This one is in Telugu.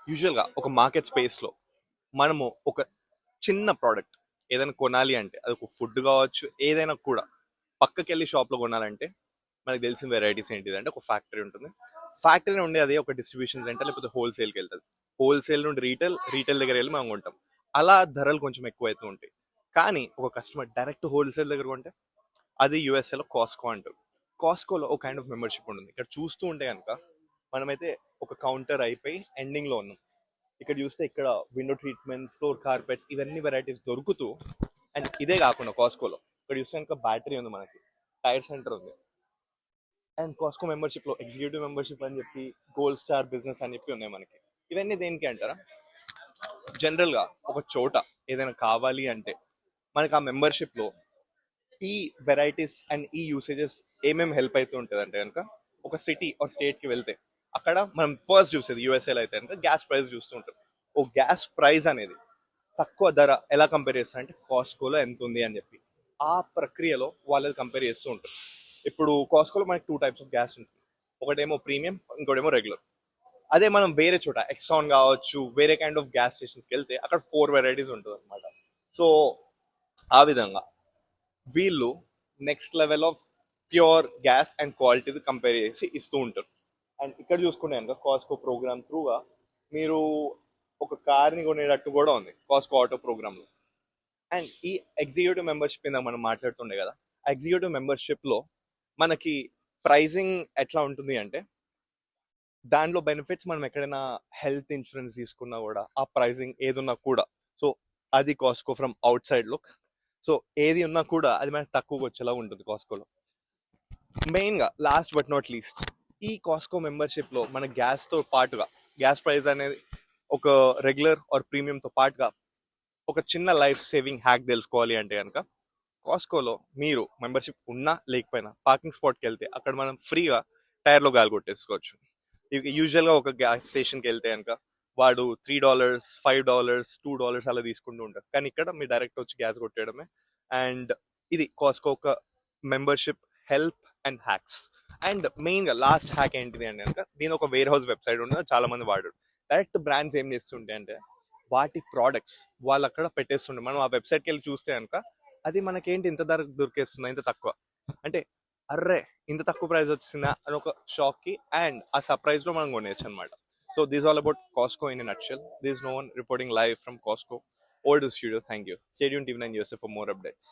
యూజువల్గా ఒక మార్కెట్ స్పేస్లో మనము ఒక చిన్న ప్రోడక్ట్ ఏదైనా కొనాలి అంటే అది ఒక ఫుడ్ కావచ్చు, ఏదైనా కూడా పక్కకి వెళ్ళి షాప్లో కొనాలంటే మనకు తెలిసిన వెరైటీస్ ఏంటిది అంటే ఒక ఫ్యాక్టరీ ఉంటుంది. ఫ్యాక్టరీ నుండి అది ఒక డిస్ట్రిబ్యూషన్ సెంటర్ లేకపోతే హోల్సేల్కి వెళ్తుంది. హోల్సేల్ నుండి రీటైల్, రీటైల్ దగ్గర వెళ్ళి మనం కొంటాం. అలా ధరలు కొంచెం ఎక్కువ అవుతూ ఉంటాయి. కానీ ఒక కస్టమర్ డైరెక్ట్ హోల్సేల్ దగ్గర కొంటే అది యూఎస్ఏలో కాస్కో అంటారు. కాస్కోలో ఒక కైండ్ ఆఫ్ మెంబర్షిప్ ఉంటుంది. ఇక్కడ చూస్తూ ఉంటే కనుక మనమైతే ఒక కౌంటర్ అయిపోయి ఎండింగ్లో ఉన్నాం. ఇక్కడ చూస్తే ఇక్కడ విండో ట్రీట్మెంట్, ఫ్లోర్ కార్పెట్స్, ఇవన్నీ వెరైటీస్ దొరుకుతూ, అండ్ ఇదే కాకుండా కాస్కోలో ఇక్కడ చూస్తే కనుక బ్యాటరీ ఉంది, మనకి టైర్ సెంటర్ ఉంది, అండ్ కాస్కో మెంబర్షిప్ లో ఎగ్జిక్యూటివ్ మెంబర్షిప్ అని చెప్పి గోల్డ్ స్టార్ బిజినెస్ అని చెప్పి ఉన్నాయి మనకి. ఇవన్నీ దేనికి అంటారా, జనరల్ గా ఒక చోట ఏదైనా కావాలి అంటే మనకి ఆ మెంబర్షిప్ లో ఈ వెరైటీస్ అండ్ ఈ యూసేజెస్ ఏమేమి హెల్ప్ అవుతూ ఉంటుంది అంటే కనుక ఒక సిటీ ఆర్ స్టేట్ కి వెళ్తే అక్కడ మనం ఫస్ట్ చూసేది యూఎస్ఏలో అయితే కనుక గ్యాస్ ప్రైస్ చూస్తూ ఉంటాం. ఓ గ్యాస్ ప్రైస్ అనేది తక్కువ ధర ఎలా కంపేర్ చేస్తారు అంటే కాస్కోలో ఎంత ఉంది అని చెప్పి ఆ ప్రక్రియలో వాళ్ళది కంపేర్ చేస్తూ ఉంటారు. ఇప్పుడు కాస్కోలో మనకి టూ టైప్స్ ఆఫ్ గ్యాస్ ఉంటుంది. ఒకటేమో ప్రీమియం, ఇంకోటేమో రెగ్యులర్. అదే మనం వేరే చోట ఎక్సాన్ కావచ్చు, వేరే కైండ్ ఆఫ్ గ్యాస్ స్టేషన్స్కి వెళ్తే అక్కడ 4 వెరైటీస్ ఉంటుంది అనమాట. సో ఆ విధంగా వీళ్ళు next level of pure gas and quality compare చేసి ఇస్తూ ఉంటారు. అండ్ ఇక్కడ చూసుకుంటే కనుక కాస్కో ప్రోగ్రామ్ త్రూగా మీరు ఒక కార్ని కొనేటట్టు కూడా ఉంది కాస్కో ఆటో ప్రోగ్రామ్లో. అండ్ ఈ ఎగ్జిక్యూటివ్ మెంబర్షిప్ మీద మనం మాట్లాడుతుండే కదా, ఆ ఎగ్జిక్యూటివ్ మెంబర్షిప్లో మనకి ప్రైజింగ్ ఎట్లా ఉంటుంది అంటే దాంట్లో బెనిఫిట్స్ మనం ఎక్కడైనా హెల్త్ ఇన్సూరెన్స్ తీసుకున్నా కూడా ఆ ప్రైజింగ్ ఏది ఉన్నా కూడా, సో అది కాస్కో from outside look. So ఏది ఉన్నా కూడా అది మనకు తక్కువగా వచ్చేలా ఉంటుంది కాస్కోలో. మెయిన్గా లాస్ట్ బట్ నాట్ లీస్ట్, ఈ కాస్కో మెంబర్షిప్లో మన గ్యాస్తో పాటుగా గ్యాస్ ప్రైస్ అనేది ఒక రెగ్యులర్ ఆర్ ప్రీమియంతో పాటుగా ఒక చిన్న లైఫ్ సేవింగ్ హ్యాక్ తెలుసుకోవాలి అంటే కనుక కాస్కోలో మీరు మెంబర్షిప్ ఉన్నా లేకపోయినా పార్కింగ్ స్పాట్కి వెళ్తే అక్కడ మనం ఫ్రీగా టైర్లో గాలి కొట్టేసుకోవచ్చు. యూజువల్గా ఒక గ్యాస్ స్టేషన్కి వెళ్తే కనుక వాడు $3, $5, $2 అలా తీసుకుంటూ ఉంటారు. కానీ ఇక్కడ మీరు డైరెక్ట్ వచ్చి గ్యాస్ కొట్టేయడమే. అండ్ ఇది కాస్కో ఒక membership help and hacks. And మెయిన్గా లాస్ట్ హ్యాక్ ఏంటిది అంటే కనుక దీని ఒక వేర్ హౌస్ వెబ్సైట్ ఉన్నది, చాలా మంది వాడారు. డైరెక్ట్ బ్రాండ్స్ ఏం చేస్తుంటే అంటే వాటి ప్రోడక్ట్స్ వాళ్ళు అక్కడ పెట్టేస్తుండే. మనం ఆ వెబ్సైట్కి వెళ్ళి చూస్తే కనుక అది మనకేంటి ఇంత ధర దొరికేస్తుందా, ఇంత తక్కువ అంటే అర్రే ఇంత తక్కువ ప్రైస్ వచ్చిందా అని ఒక షాక్ కి, అండ్ ఆ సర్ప్రైజ్ లో మనం కొనేయచ్చు అనమాట. So this all about Costco in nutshell. This no one reporting live from Costco old studio. Thank you. Stay tuned TV9 USA for more updates.